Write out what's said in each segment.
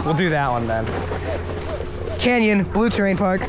We'll do that one then. Canyon, Blue Terrain Park.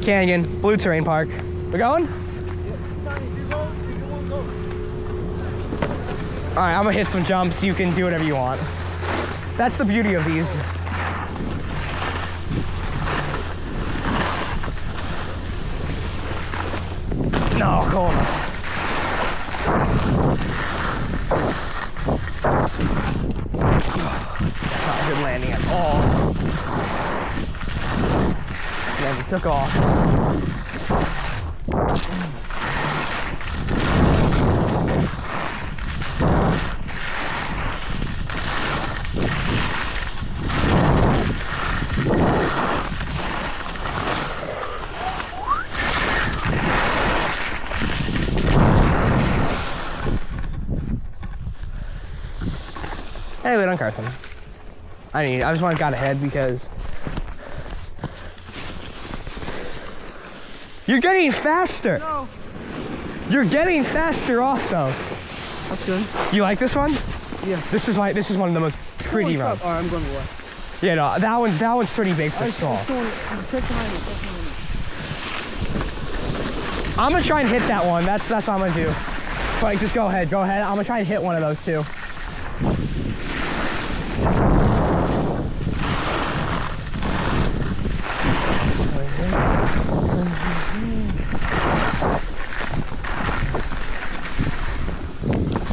Canyon, Blue Terrain Park. We going? Alright, I'm gonna hit some jumps. You can do whatever you want. That's the beauty of these. No, cool. That's not a good landing at all. Yeah, we took off. Hey, wait on Carson. I just want to got ahead because you're getting faster. No. You're getting faster also. That's good. You like this one? Yeah. This is one of the most pretty runs. Alright, I'm going to left. Yeah, no, that one's pretty big for stall. I'm gonna try and hit that one. That's what I'm gonna do. But just go ahead. I'm gonna try and hit one of those two.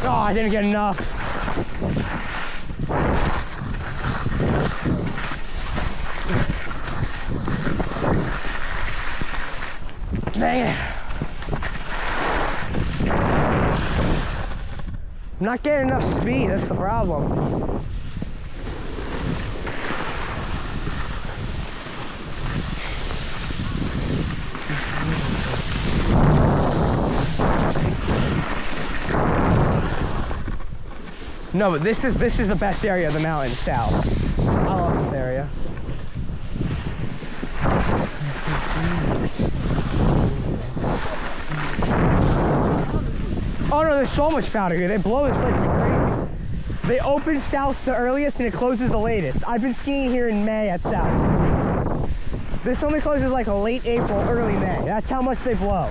Oh, I didn't get enough. Dang it. I'm not getting enough speed, that's the problem. No, but this is the best area of the mountain south. I love this area. Oh no, there's so much powder here. They blow this place crazy. They open south the earliest and it closes the latest. I've been skiing here in May at south. This only closes like a late April, early May. That's how much they blow.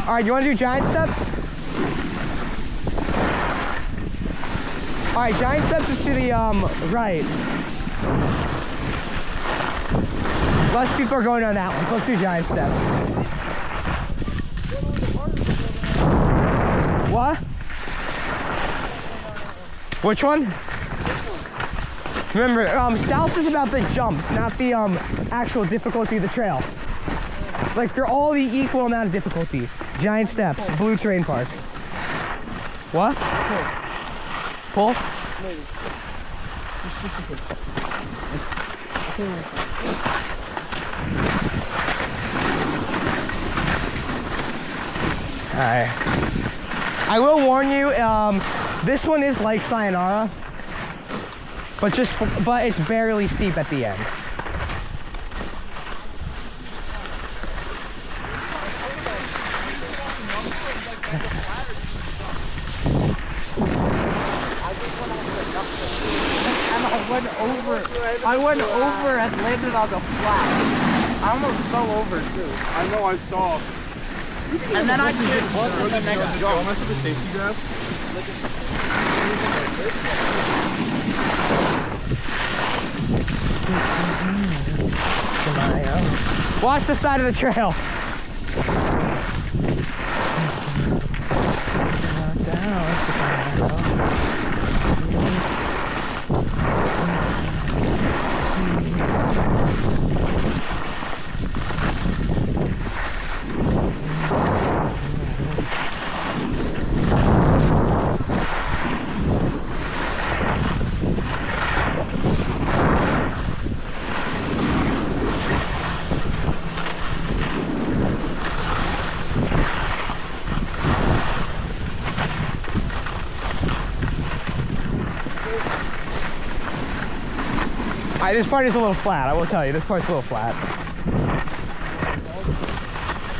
All right, you want to do giant steps? All right, giant steps is to the right. Less people are going on that one. Let's do giant steps. What? Which one? Remember, south is about the jumps, not the actual difficulty of the trail. Like, they're all the equal amount of difficulty. Giant steps, Blue Terrain Park. What? Pull? Maybe. Just a bit. Alright. I will warn you, this one is like Sayonara, but it's barely steep at the end. I went over and landed on the flat. I almost fell over too. I know, I saw. And then I did one and then I got How much of a safety grab? Watch the side of the trail. Alright, this part is a little flat, I will tell you. This part's a little flat.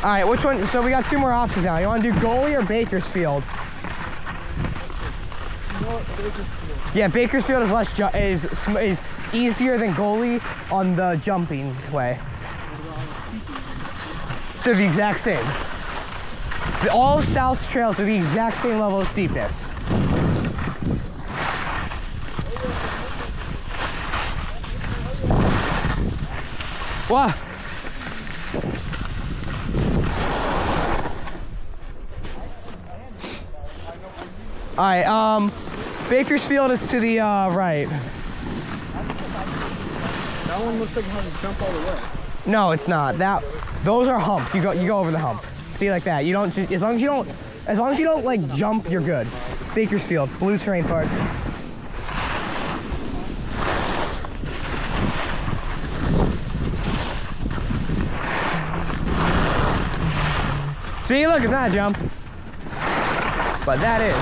Alright, which one? So we got two more options now. You want to do Goalie or Bakersfield? Yeah, Bakersfield is less is easier than Goalie on the jumping way. They're the exact same. All of South's trails are the exact same level of steepness. What? Alright, Bakersfield is to the right. That one looks like it has to jump all the way. No, it's not. Those are humps. You go over the hump. See, like that. You don't just, as long as you don't like jump, you're good. Bakersfield, blue terrain park. See, look, it's not a jump. But that is.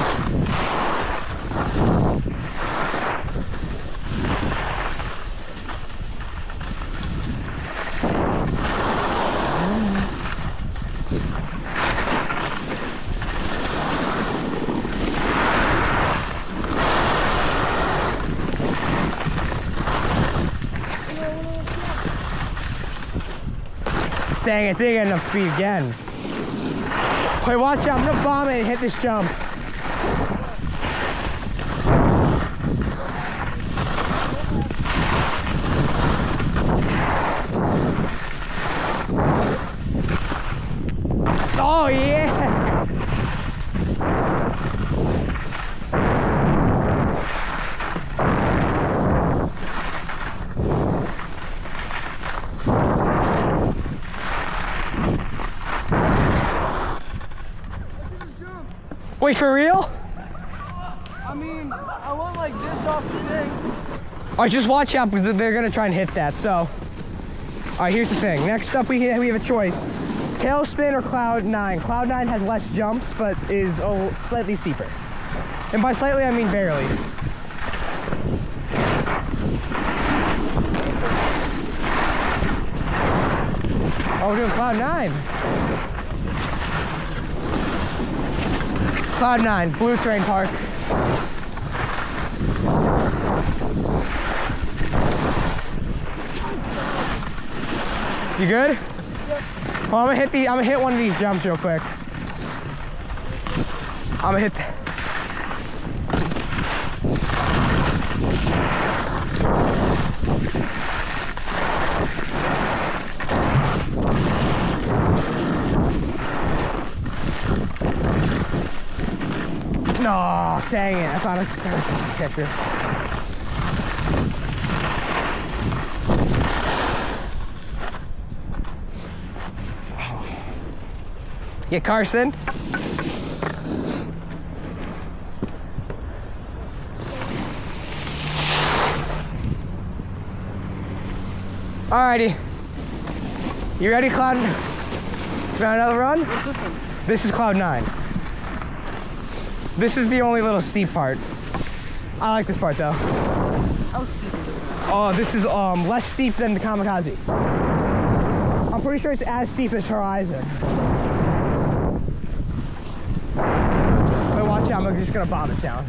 Dang it, didn't get enough speed again. Wait, watch out, I'm gonna bomb it and hit this jump. Oh yeah! Wait, for real? I mean, I went like this off the thing. Alright, just watch out because they're gonna try and hit that, so. Alright, here's the thing. Next up we have a choice. Tailspin or Cloud 9. Cloud 9 has less jumps, but is slightly steeper. And by slightly, I mean barely. Oh, we're doing Cloud 9. Cloud 9, blue terrain park. You good? Well, I'm gonna hit one of these jumps real quick. I'm gonna hit that. No, dang it. I thought I was a catcher. Yeah, Carson. Alrighty. You ready, Cloud? Let's round another run? What's this one? This is Cloud 9. This is the only little steep part. I like this part though. How steep is this one? Oh, this is less steep than the Kamikaze. I'm pretty sure it's as steep as Horizon. But watch out, I'm just gonna bomb it down.